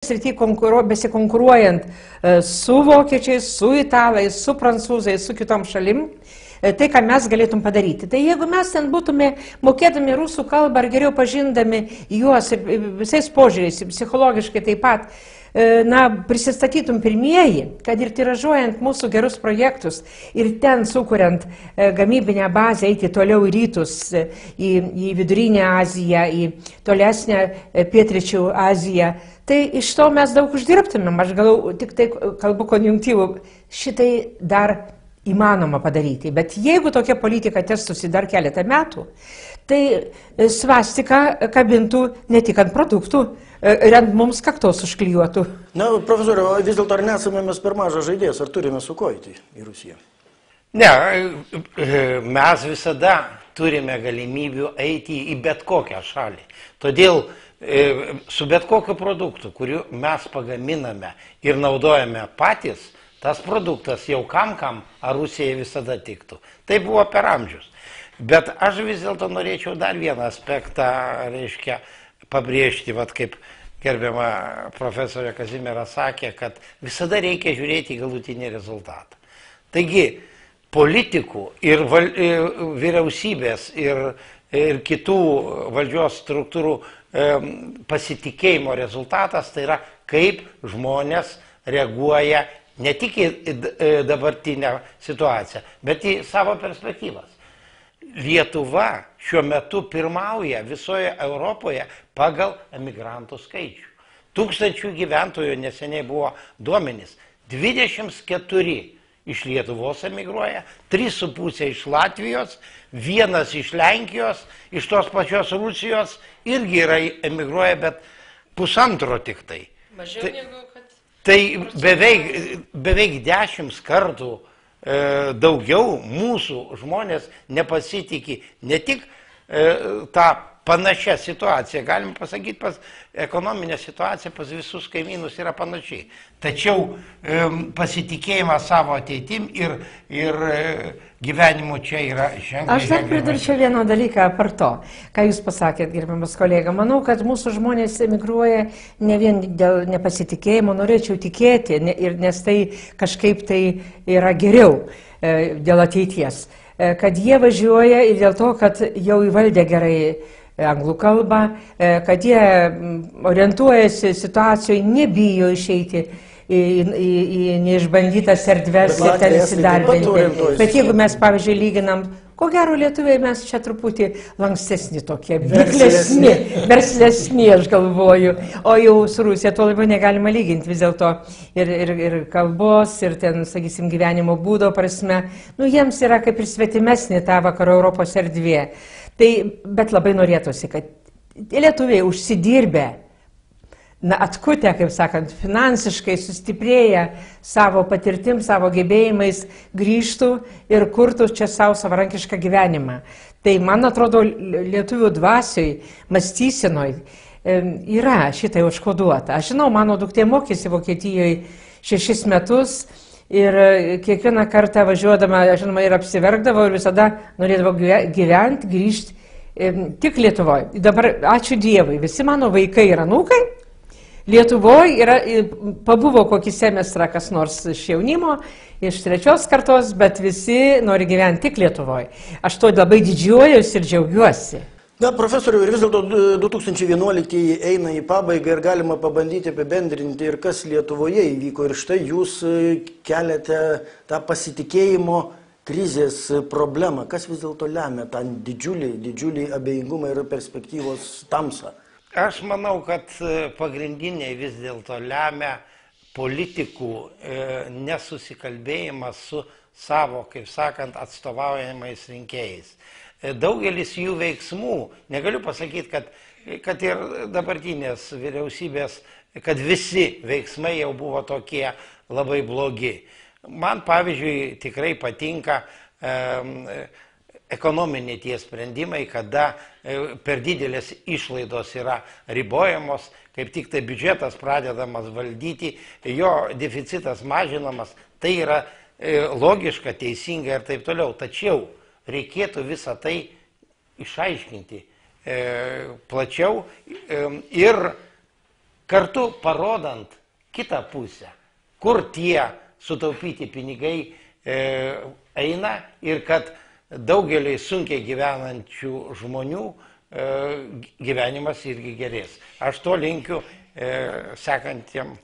srity besikonkuruojant su vokiečiais, su italais, su prancūzais, su kitom šalim, tai, ką mes galėtum padaryti. Tai jeigu mes ten būtume mokėdami rusų kalbą ar geriau pažindami juos visais požiūriais, psichologiškai taip pat, prisistatytum pirmieji, kad ir tiražuojant mūsų gerus projektus ir ten sukuriant gamybinę bazę eiti toliau į rytus, į vidurinę Aziją, į tolesnę pietryčių Aziją, tai iš to mes daug uždirbtumėm. Aš galvoju, tik tai kalbu konjunktyvų, šitai dar įmanoma padaryti. Bet jeigu tokia politika tęstųsi dar keletą metų, tai svastika kabintų ne tik ant produktų, ir ant mums kaktos užklijuotų. Na, profesoriau, vis dėlto ar nesame mes per mažas žaidėjas, ar turime su ko eiti į Rusiją? Ne, mes visada turime galimybių eiti į bet kokią šalį. Todėl su bet kokiu produktu, kuriuo mes pagaminame ir naudojame patys, tas produktas jau kam, ar Rusijai visada tiktų. Tai buvo per amžius. Bet aš vis dėlto norėčiau dar vieną aspektą, reiškia, pabrėžti, kaip gerbiama profesorė Kazimiera sakė, kad visada reikia žiūrėti į galutinį rezultatą. Taigi, politikų ir vyriausybės ir kitų valdžios struktūrų pasitikėjimo rezultatas tai yra, kaip žmonės reaguoja ne tik į dabartinę situaciją, bet į savo perspektyvas. Lietuva šiuo metu pirmauja visoje Europoje pagal emigrantų skaičių. 1000 gyventojų neseniai buvo duomenys. 24 iš Lietuvos emigruoja, 3,5 iš Latvijos, 1 iš Lenkijos, iš tos pačios Rusijos irgi yra emigruoja, bet 1,5 tik tai. Mažiau negu kad... Tai beveik 10 kartų daugiau mūsų žmonės nepasitikė ne tik tą panašią situaciją, galim pasakyti, ekonominė situacija pas visus kaimynus yra panašiai. Tačiau pasitikėjimas savo ateitim ir gyvenimu čia yra ženkliai. Aš dar pridurčiau vieną dalyką apart to, ką jūs pasakėt, gerbiamas kolega. Manau, kad mūsų žmonės emigruoja ne vien dėl nepasitikėjimo, norėčiau tikėti, nes tai kažkaip tai yra geriau dėl ateities. Kad jie važiuoja ir dėl to, kad jau įvaldė gerai anglų kalbą, kad jie orientuojasi situacijoje, nebijo išeiti į neišbandytas erdves ir ten įsidarbinti. Bet jeigu mes, pavyzdžiui, lyginam, ko gero lietuviai mes čia truputį lankstesni tokie, verslesni, aš galvoju, o jau su Rusija tuo labiau negalima lyginti vis dėlto ir kalbos, ir ten, sakysim, gyvenimo būdo prasme, jiems yra kaip ir svetimesnė ta vakarų Europos erdvė. Tai, bet labai norėtųsi, kad lietuviai užsidirbę, atkutę, kaip sakant, finansiškai sustiprėję savo patirtim, savo gebėjimais grįžtų ir kurtų čia savo savarankišką gyvenimą. Tai, man atrodo, lietuvių dvasioj, mąstysenoj yra šitai užkoduota. Aš žinau, mano duktė mokėsi Vokietijoje 6 metus ir kiekvieną kartą važiuodama, žinoma, ir apsiverkdavau ir visada norėdavau gyventi, grįžti tik Lietuvoje. Dabar, ačiū Dievui, visi mano vaikai ir anūkai Lietuvoje pabuvo kokį semestrą kas nors iš jaunimo, iš 3 kartos, bet visi nori gyventi tik Lietuvoje. Aš to labai didžiuojuosi ir džiaugiuosi. Na, profesoriau, ir vis dėlto 2011 eina į pabaigą ir galima pabandyti apibendrinti ir kas Lietuvoje įvyko. Ir štai jūs keliate tą pasitikėjimo krizės problemą. Kas vis dėlto lemia tą didžiulį abejingumą ir perspektyvos tamsą? Aš manau, kad pagrindiniai vis dėlto lemia politikų nesusikalbėjimas su savo, kaip sakant, atstovaujamais rinkėjais. Daugelis jų veiksmų, negaliu pasakyti, kad ir dabartinės vyriausybės, kad visi veiksmai jau buvo tokie labai blogi. Man, pavyzdžiui, tikrai patinka ekonominiai tie sprendimai, kada per didelės išlaidos yra ribojamos, kaip tik tai biudžetas pradedamas valdyti, jo deficitas mažinamas, tai yra logiška, teisinga ir taip toliau. Tačiau reikėtų visą tai išaiškinti plačiau ir kartu parodant kitą pusę, kur tie sutaupyti pinigai eina ir kad daugeliai sunkiai gyvenančių žmonių gyvenimas irgi gerės. Aš to linkiu sekantiem.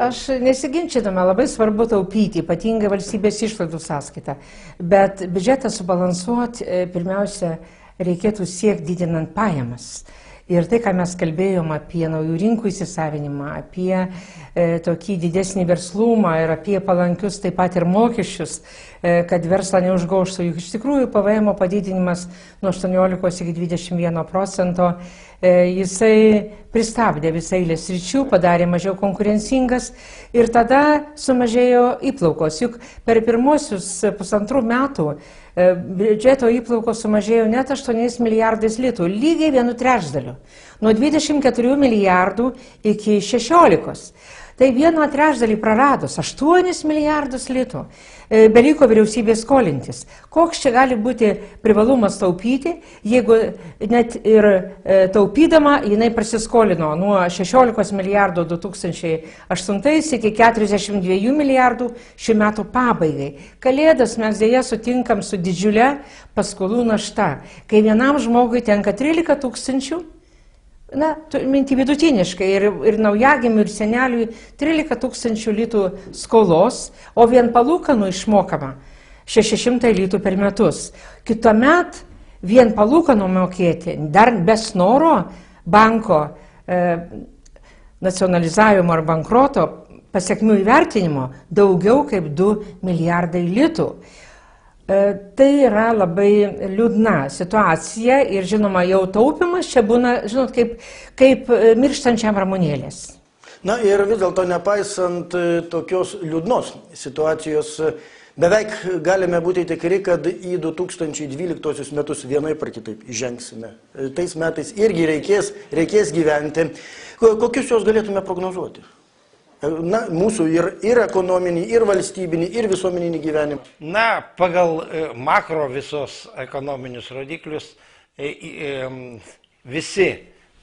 Aš nesiginčydama, labai svarbu taupyti, ypatingai valstybės išlaidų sąskaitą, bet biudžetą subalansuoti pirmiausia reikėtų siekti didinant pajamas. Ir tai, ką mes kalbėjom apie naujų rinkų įsisavinimą, apie tokį didesnį verslumą ir apie palankius taip pat ir mokesčius, kad verslą neužgauštų. Juk iš tikrųjų PVM padidinimas nuo 18 iki 21%, jisai pristabdė visą eilę sričių, padarė mažiau konkurencingas ir tada sumažėjo įplaukos. Juk per pirmosius pusantrų metų biudžeto įplaukos sumažėjo net 8 milijardais litų, lygiai 1/3. Nuo 24 milijardų iki 16. Tai 1/3 praradus 8 milijardus litų. Beliko vyriausybė skolintis. Koks čia gali būti privalumas taupyti, jeigu net ir taupydama jinai prasiskolino nuo 16 milijardų 2008 iki 42 milijardų šių metų pabaigai. Kalėdas mes dėja sutinkam su didžiulė paskolų našta, kai vienam žmogui tenka 13 tūkstančių, na, minti vidutiniškai ir naujagimiui, ir seneliui 13 tūkstančių litų skolos, o vien palūkanų išmokama 600 litų per metus. Kituomet vien palūkanų mokėti, dar be snoro banko nacionalizavimo ar bankroto pasiekmių įvertinimo daugiau kaip 2 milijardai litų. Tai yra labai liūdna situacija ir žinoma jau taupimas čia būna, žinot, kaip mirštančiam ramunėlės. Na ir vis dėlto nepaisant tokios liūdnos situacijos, beveik galime būti tikri, kad į 2012 metus vienaip ar kitaip įžengsime. Tais metais irgi reikės gyventi. Kokius juos galėtume prognozuoti? Na, mūsų ir ekonominį, ir valstybinį, ir visuomeninį gyvenimą. Na, pagal makro visos ekonominius rodiklius visi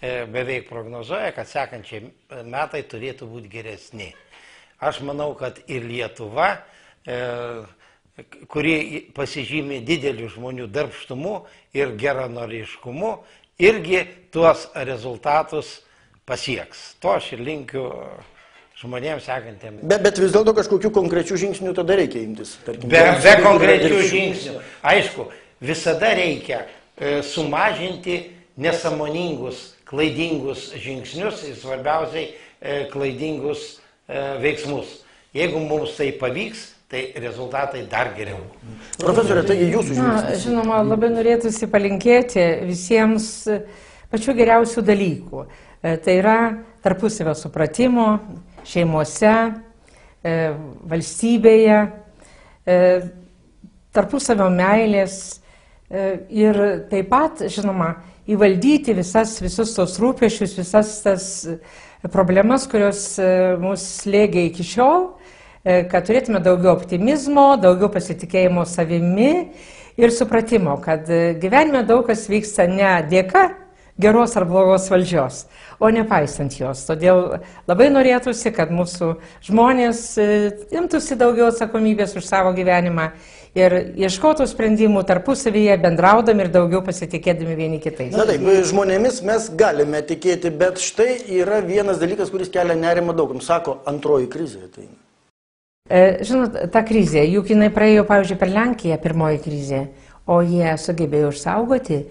beveik prognozuoja, kad sekančiai metai turėtų būti geresni. Aš manau, kad ir Lietuva, kuri pasižymė dideliu žmonių darbštumu ir geranoriškumu, irgi tuos rezultatus pasieks. To aš ir linkiu žmonėms sekantiems. Bet vis dėlto kažkokių konkrečių žingsnių tada reikia imtis. Tarkim, be konkrečių žingsnių. Aišku, visada reikia sumažinti nesąmoningus, klaidingus žingsnius ir svarbiausiai klaidingus veiksmus. Jeigu mums tai pavyks, tai rezultatai dar geriau. Profesorė, tai jūsų žingsnis. Žinoma, labai norėtųsi palinkėti visiems pačių geriausių dalykų. Tai yra tarpusavio supratimo šeimose, valstybėje, tarpusavio meilės ir taip pat, žinoma, įvaldyti visus tos rūpesčius, visas tas problemas, kurios mus slėgia iki šiol, kad turėtume daugiau optimizmo, daugiau pasitikėjimo savimi ir supratimo, kad gyvenime daug kas vyksta ne dėka geros ar blogos valdžios, o nepaisant jos. Todėl labai norėtųsi, kad mūsų žmonės imtųsi daugiau atsakomybės už savo gyvenimą ir ieškotų sprendimų tarpusavyje, bendraudami ir daugiau pasitikėdami vieni kitais. Na taip, žmonėmis mes galime tikėti, bet štai yra vienas dalykas, kuris kelia nerimą daugam. Sako, antroji krizė ateina. Žinot, ta krizė, juk jinai praėjo, pavyzdžiui, per Lenkiją, pirmoji krizė, o jie sugebėjo išsaugoti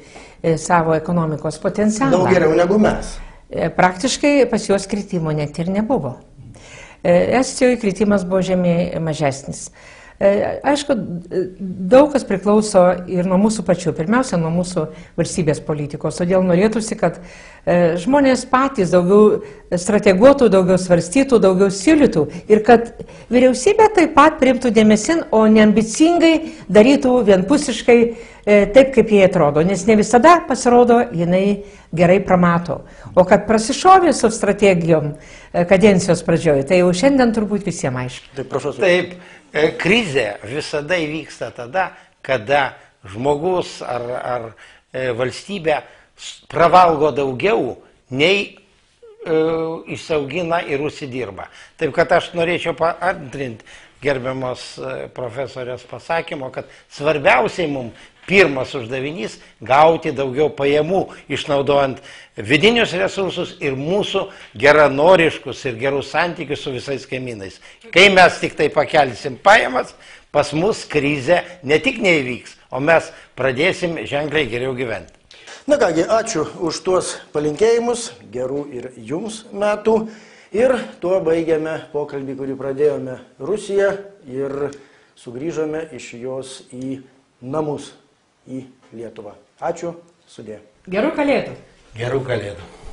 savo ekonomikos potencialą. Daug geriau negu mes. Praktiškai pas juos kritimo net ir nebuvo. Estijoje kritimas buvo žymiai mažesnis. Aišku, daug kas priklauso ir nuo mūsų pačių, pirmiausia, nuo mūsų valstybės politikos. Todėl norėtųsi, kad žmonės patys daugiau strateguotų, daugiau svarstytų, daugiau siūlytų ir kad vyriausybė taip pat priimtų dėmesin, o neambicingai darytų vienpusiškai taip, kaip jie atrodo, nes ne visada pasirodo, jinai gerai pramato. O kad prasišovė su strategijom kadencijos pradžioje, tai jau šiandien turbūt visiems aišku. Taip, profesor. Taip, krizė visada įvyksta tada, kada žmogus ar valstybė pravalgo daugiau, nei išsiaugina ir užsidirba. Taip kad aš norėčiau paantrinti gerbiamos profesorės pasakymo, kad svarbiausiai mums pirmas uždavinys gauti daugiau pajamų, išnaudojant vidinius resursus ir mūsų geranoriškus ir gerus santykius su visais kaimynais. Kai mes tik tai pakelsim pajamas, pas mus krizė ne tik neįvyks, o mes pradėsim ženkliai geriau gyventi. Na kągi, ačiū už tuos palinkėjimus, gerų ir jums metų. Ir tuo baigiame pokalbį, kurį pradėjome Rusiją ir sugrįžome iš jos į namus, į Lietuvą. Ačiū, sudė. Gerų kalėdų. Gerų kalėdų.